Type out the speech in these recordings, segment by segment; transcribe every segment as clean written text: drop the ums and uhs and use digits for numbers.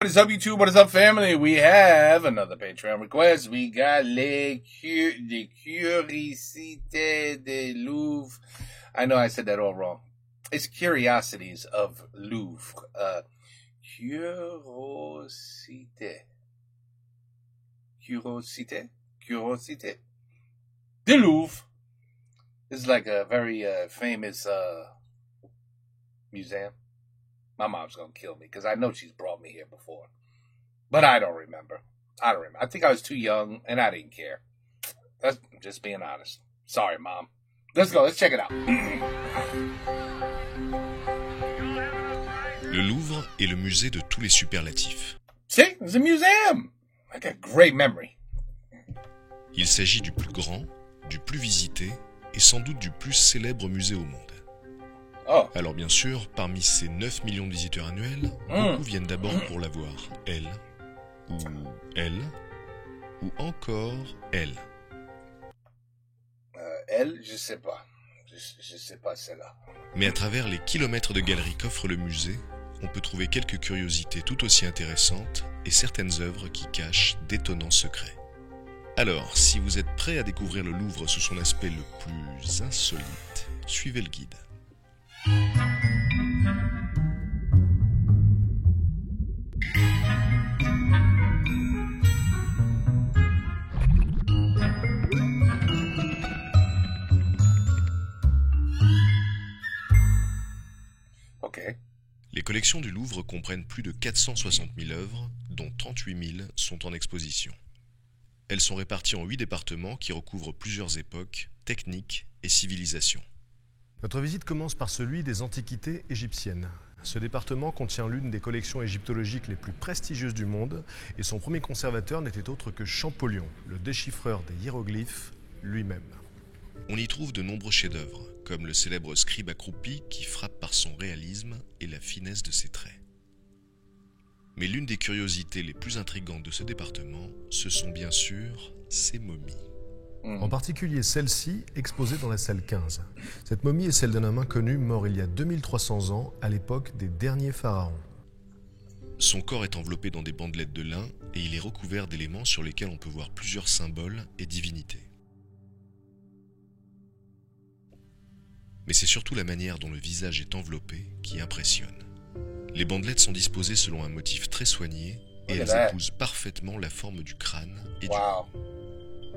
What is up, YouTube? What is up, family? We have another Patreon request. We got les Curiosités de Louvre. I know I said that all wrong. It's Curiosities of Louvre. Curiosité. Curiosité de Louvre. This is like a very famous museum. My mom's gonna kill me because I know she's brought me here before. But I don't remember. I think I was too young and I didn't care. That's just being honest. Sorry, Mom. Let's go. Let's check it out. Le Louvre est le musée de tous les superlatifs. See? It's a museum. I got great memory. Il s'agit du plus grand, du plus visité et sans doute du plus célèbre musée au monde. Oh. Alors bien sûr, parmi ces 9 millions de visiteurs annuels, beaucoup viennent d'abord pour la voir, elle, ou encore elle. Elle, je sais pas. Je sais pas celle-là. Mais à travers les kilomètres de galeries qu'offre le musée, on peut trouver quelques curiosités tout aussi intéressantes et certaines œuvres qui cachent d'étonnants secrets. Alors, si vous êtes prêts à découvrir le Louvre sous son aspect le plus insolite, suivez le guide. Okay. Les collections du Louvre comprennent plus de 460 000 œuvres, dont 38 000 sont en exposition. Elles sont réparties en 8 départements qui recouvrent plusieurs époques, techniques et civilisations. Notre visite commence par celui des antiquités égyptiennes. Ce département contient l'une des collections égyptologiques les plus prestigieuses du monde et son premier conservateur n'était autre que Champollion, le déchiffreur des hiéroglyphes lui-même. On y trouve de nombreux chefs-d'œuvre, comme le célèbre scribe accroupi qui frappe par son réalisme et la finesse de ses traits. Mais l'une des curiosités les plus intrigantes de ce département, ce sont bien sûr ces momies. En particulier celle-ci, exposée dans la salle 15. Cette momie est celle d'un homme inconnu mort il y a 2300 ans, à l'époque des derniers pharaons. Son corps est enveloppé dans des bandelettes de lin et il est recouvert d'éléments sur lesquels on peut voir plusieurs symboles et divinités. Mais c'est surtout la manière dont le visage est enveloppé qui impressionne. Les bandelettes sont disposées selon un motif très soigné et elles épousent parfaitement la forme du crâne et du cou.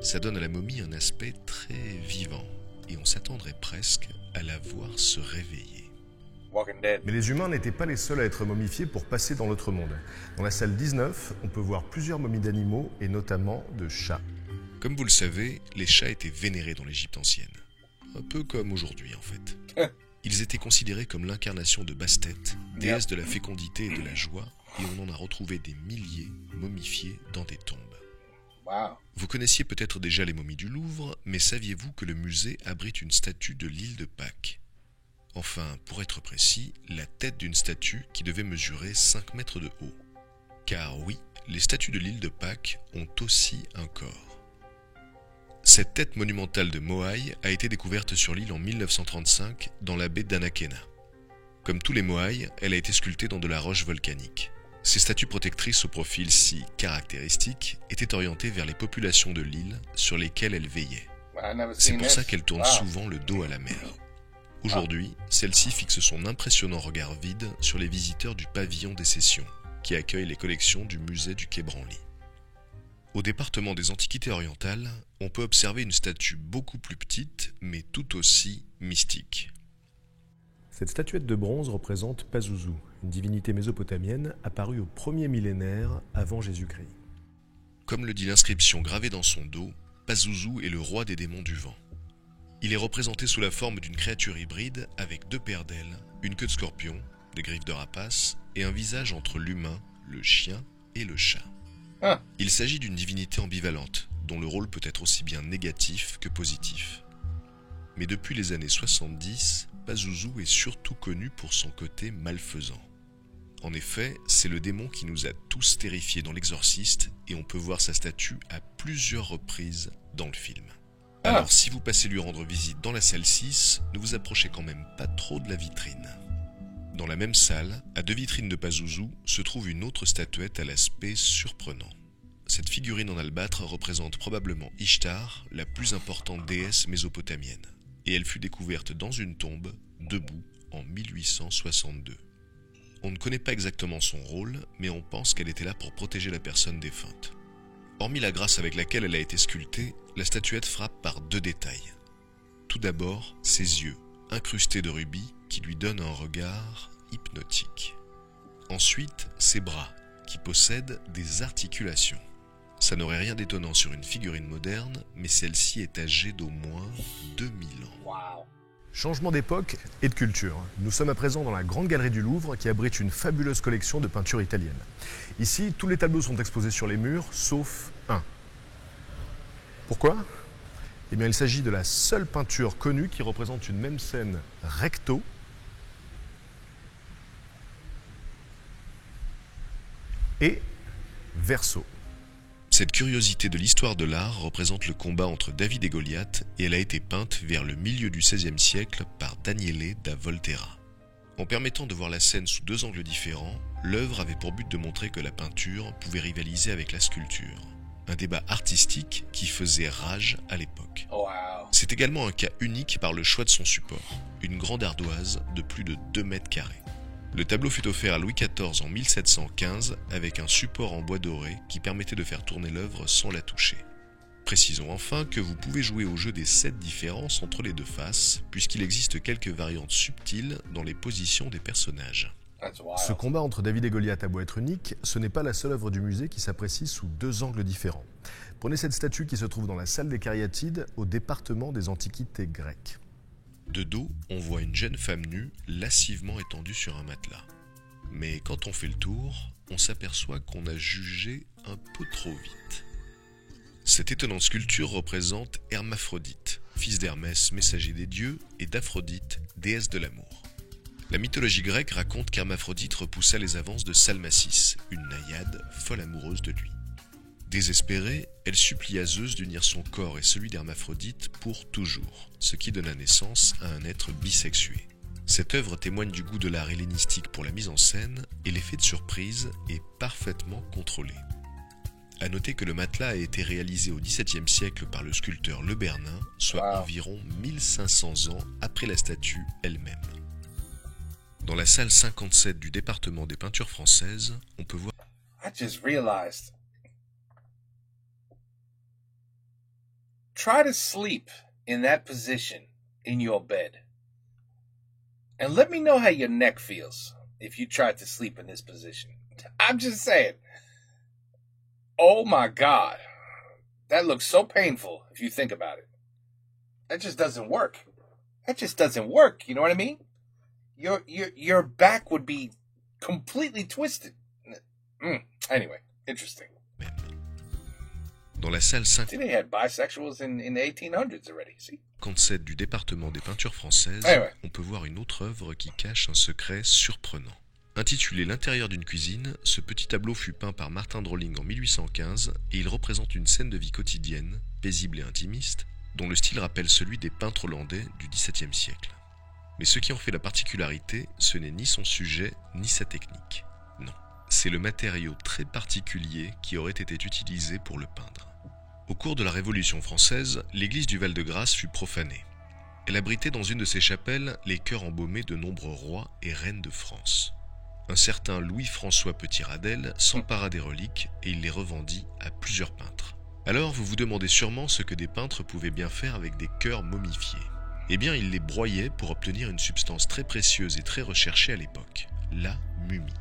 Ça donne à la momie un aspect très vivant et on s'attendrait presque à la voir se réveiller. Mais les humains n'étaient pas les seuls à être momifiés pour passer dans l'autre monde. Dans la salle 19, on peut voir plusieurs momies d'animaux et notamment de chats. Comme vous le savez, les chats étaient vénérés dans l'Égypte ancienne. Un peu comme aujourd'hui en fait. Ils étaient considérés comme l'incarnation de Bastet, déesse de la fécondité et de la joie, et on en a retrouvé des milliers momifiés dans des tombes. Wow. Vous connaissiez peut-être déjà les momies du Louvre, mais saviez-vous que le musée abrite une statue de l'île de Pâques? Enfin, pour être précis, la tête d'une statue qui devait mesurer 5 mètres de haut. Car oui, les statues de l'île de Pâques ont aussi un corps. Cette tête monumentale de Moai a été découverte sur l'île en 1935 dans la baie d'Anakena. Comme tous les Moai, elle a été sculptée dans de la roche volcanique. Ces statues protectrices au profil si caractéristique étaient orientées vers les populations de l'île sur lesquelles elles veillaient. C'est pour ça qu'elles tournent souvent le dos à la mer. Aujourd'hui, celle-ci fixe son impressionnant regard vide sur les visiteurs du pavillon des sessions, qui accueille les collections du musée du Quai Branly. Au département des Antiquités orientales, on peut observer une statue beaucoup plus petite, mais tout aussi mystique. Cette statuette de bronze représente Pazuzu, une divinité mésopotamienne apparue au 1er millénaire avant Jésus-Christ. Comme le dit l'inscription gravée dans son dos, Pazuzu est le roi des démons du vent. Il est représenté sous la forme d'une créature hybride avec 2 paires d'ailes, une queue de scorpion, des griffes de rapace et un visage entre l'humain, le chien et le chat. Il s'agit d'une divinité ambivalente, dont le rôle peut être aussi bien négatif que positif. Mais depuis les années 70, Pazuzu est surtout connu pour son côté malfaisant. En effet, c'est le démon qui nous a tous terrifiés dans l'Exorciste et on peut voir sa statue à plusieurs reprises dans le film. Alors si vous passez lui rendre visite dans la salle 6, ne vous approchez quand même pas trop de la vitrine. Dans la même salle, à 2 vitrines de Pazuzu, se trouve une autre statuette à l'aspect surprenant. Cette figurine en albâtre représente probablement Ishtar, la plus importante déesse mésopotamienne, et elle fut découverte dans une tombe, debout, en 1862. On ne connaît pas exactement son rôle, mais on pense qu'elle était là pour protéger la personne défunte. Hormis la grâce avec laquelle elle a été sculptée, la statuette frappe par 2 détails. Tout d'abord, ses yeux, incrustés de rubis, qui lui donnent un regard hypnotique. Ensuite, ses bras, qui possèdent des articulations. Ça n'aurait rien d'étonnant sur une figurine moderne, mais celle-ci est âgée d'au moins 2000 ans. Wow. Changement d'époque et de culture. Nous sommes à présent dans la Grande Galerie du Louvre qui abrite une fabuleuse collection de peintures italiennes. Ici, tous les tableaux sont exposés sur les murs, sauf un. Pourquoi ? Eh bien, il s'agit de la seule peinture connue qui représente une même scène recto et verso. Cette curiosité de l'histoire de l'art représente le combat entre David et Goliath et elle a été peinte vers le milieu du XVIe siècle par Daniele da Volterra. En permettant de voir la scène sous 2 angles différents, l'œuvre avait pour but de montrer que la peinture pouvait rivaliser avec la sculpture. Un débat artistique qui faisait rage à l'époque. Oh, wow. C'est également un cas unique par le choix de son support, une grande ardoise de plus de 2 mètres carrés. Le tableau fut offert à Louis XIV en 1715 avec un support en bois doré qui permettait de faire tourner l'œuvre sans la toucher. Précisons enfin que vous pouvez jouer au jeu des 7 différences entre les 2 faces, puisqu'il existe quelques variantes subtiles dans les positions des personnages. That's wild. Ce combat entre David et Goliath a beau être unique, ce n'est pas la seule œuvre du musée qui s'apprécie sous 2 angles différents. Prenez cette statue qui se trouve dans la salle des Cariatides au département des Antiquités grecques. De dos, on voit une jeune femme nue lascivement étendue sur un matelas. Mais quand on fait le tour, on s'aperçoit qu'on a jugé un peu trop vite. Cette étonnante sculpture représente Hermaphrodite, fils d'Hermès, messager des dieux, et d'Aphrodite, déesse de l'amour. La mythologie grecque raconte qu'Hermaphrodite repoussa les avances de Salmacis, une naïade folle amoureuse de lui. Désespérée, elle supplia Zeus d'unir son corps et celui d'Hermaphrodite pour toujours, ce qui donna naissance à un être bisexué. Cette œuvre témoigne du goût de l'art hellénistique pour la mise en scène et l'effet de surprise est parfaitement contrôlé. À noter que le matelas a été réalisé au XVIIe siècle par le sculpteur Le Bernin, soit environ 1500 ans après la statue elle-même. Dans la salle 57 du département des peintures françaises, on peut voir... I just realized. Try to sleep in that position in your bed. And let me know how your neck feels if you try to sleep in this position. I'm just saying. Oh my God. That looks so painful if you think about it. That just doesn't work. That just doesn't work. You know what I mean? Your back would be completely twisted. Anyway, interesting. Dans la salle See, they had bisexuals in the 1800s already. See? 57 du département des peintures françaises, Ouais. on peut voir une autre œuvre qui cache un secret surprenant. Intitulé L'intérieur d'une cuisine, ce petit tableau fut peint par Martin Drolling en 1815 et il représente une scène de vie quotidienne, paisible et intimiste, dont le style rappelle celui des peintres hollandais du XVIIe siècle. Mais ce qui en fait la particularité, ce n'est ni son sujet, ni sa technique. Non, c'est le matériau très particulier qui aurait été utilisé pour le peindre. Au cours de la Révolution française, l'église du Val-de-Grâce fut profanée. Elle abritait dans une de ses chapelles les cœurs embaumés de nombreux rois et reines de France. Un certain Louis-François Petit-Radel s'empara des reliques et il les revendit à plusieurs peintres. Alors vous vous demandez sûrement ce que des peintres pouvaient bien faire avec des cœurs momifiés. Eh bien, il les broyait pour obtenir une substance très précieuse et très recherchée à l'époque, la mumie.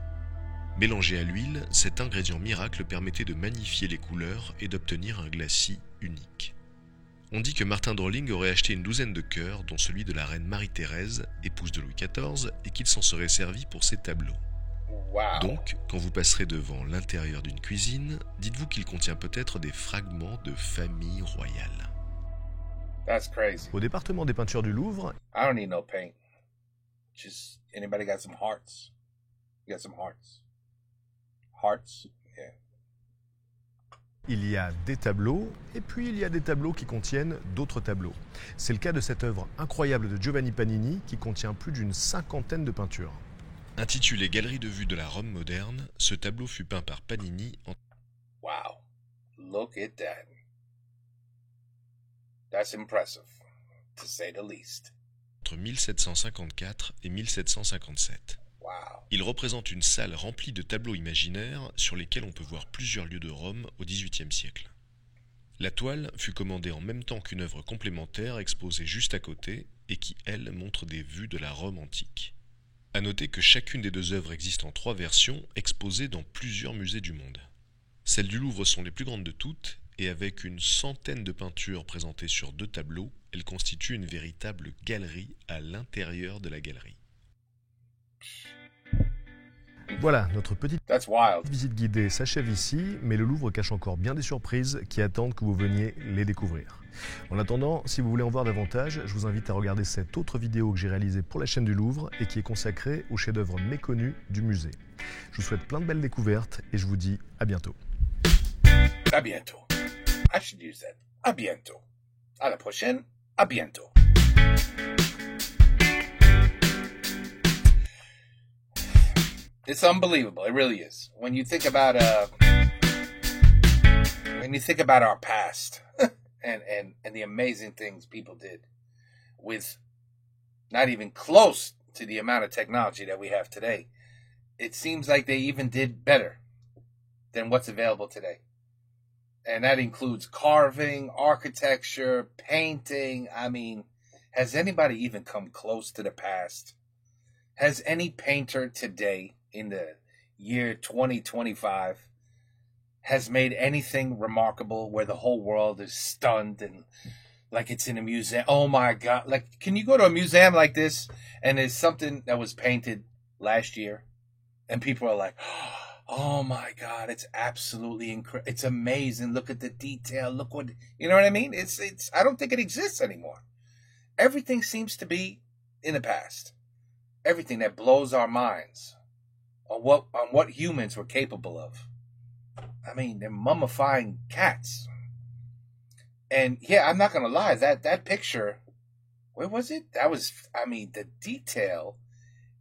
Mélangé à l'huile, cet ingrédient miracle permettait de magnifier les couleurs et d'obtenir un glacis unique. On dit que Martin Drolling aurait acheté une douzaine de cœurs, dont celui de la reine Marie-Thérèse, épouse de Louis XIV, et qu'il s'en serait servi pour ses tableaux. Wow. Donc, quand vous passerez devant l'intérieur d'une cuisine, dites-vous qu'il contient peut-être des fragments de famille royale. That's crazy. Au département des peintures du Louvre, I don't need no paint. Just anybody got some hearts? You got some hearts? Hearts? Yeah. il y a des tableaux, et puis il y a des tableaux qui contiennent d'autres tableaux. C'est le cas de cette œuvre incroyable de Giovanni Panini qui contient plus d'une 50aine de peintures. Intitulé Galerie de vue de la Rome moderne, ce tableau fut peint par Panini en... Wow. Look at that. That's impressive, to say the least. entre 1754 et 1757. Wow. Il représente une salle remplie de tableaux imaginaires sur lesquels on peut voir plusieurs lieux de Rome au XVIIIe siècle. La toile fut commandée en même temps qu'une œuvre complémentaire exposée juste à côté et qui, elle, montre des vues de la Rome antique. À noter que chacune des deux œuvres existe en 3 versions exposées dans plusieurs musées du monde. Celles du Louvre sont les plus grandes de toutes et avec une centaine de peintures présentées sur 2 tableaux, elles constituent une véritable galerie à l'intérieur de la galerie. Voilà, notre petite That's wild. visite guidée s'achève ici, mais le Louvre cache encore bien des surprises qui attendent que vous veniez les découvrir. En attendant, si vous voulez en voir davantage, je vous invite à regarder cette autre vidéo que j'ai réalisée pour la chaîne du Louvre et qui est consacrée aux chefs-d'œuvre méconnus du musée. Je vous souhaite plein de belles découvertes et je vous dis à bientôt. À bientôt. I should use that. À bientôt. À la prochaine. À bientôt. It's unbelievable. It really is. When you think about our past and the amazing things people did with not even close to the amount of technology that we have today, it seems like they even did better than what's available today. And that includes carving, architecture, painting. I mean, has anybody even come close to the past? Has any painter today in the year 2025 has made anything remarkable where the whole world is stunned and like it's in a museum? Oh my God. Like, can you go to a museum like this and there's something that was painted last year and people are like, oh my God, it's absolutely incredible. It's amazing. Look at the detail. Look what, you know what I mean? It's, I don't think it exists anymore. Everything seems to be in the past. Everything that blows our minds on what humans were capable of. I mean, they're mummifying cats. And yeah, I'm not gonna lie, that picture, where was it? That was, I mean, the detail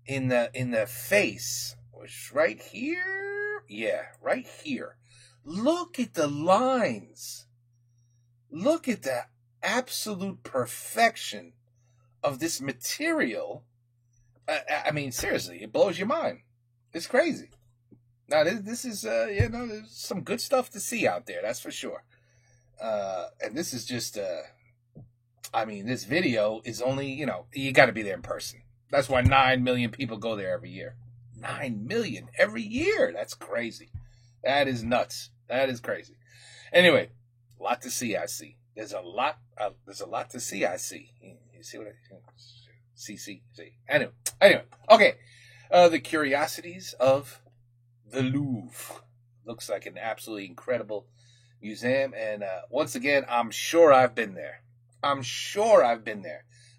in the face was right here. Yeah, right here. Look at the lines. Look at the absolute perfection of this material. I mean, seriously, it blows your mind. It's crazy. Now, this is, there's some good stuff to see out there, that's for sure. And this is just, this video is only, you got to be there in person. That's why 9 million people go there every year. 9 million every year. That's crazy. That is nuts. That is crazy. Anyway, a lot to see, I see. There's a lot to see, I see. You see what I see? Anyway. Okay. The Curiosities of the Louvre. Looks like an absolutely incredible museum. And once again, I'm sure I've been there.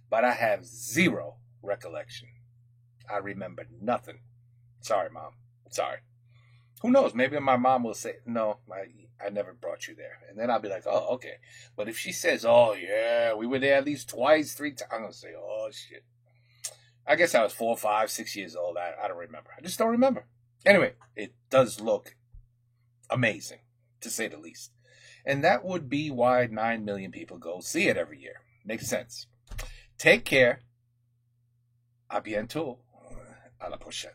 But I have zero recollection. I remember nothing. Sorry, Mom. Sorry. Who knows? Maybe my mom will say, no, I never brought you there. And then I'll be like, oh, okay. But if she says, oh, yeah, we were there at least 3 times, I'm going to say, oh, shit. I guess I was 4, 5, 6 years old. I don't remember. I just don't remember. Anyway, it does look amazing, to say the least. And that would be why 9 million people go see it every year. Makes sense. Take care. A bientôt. A la prochaine.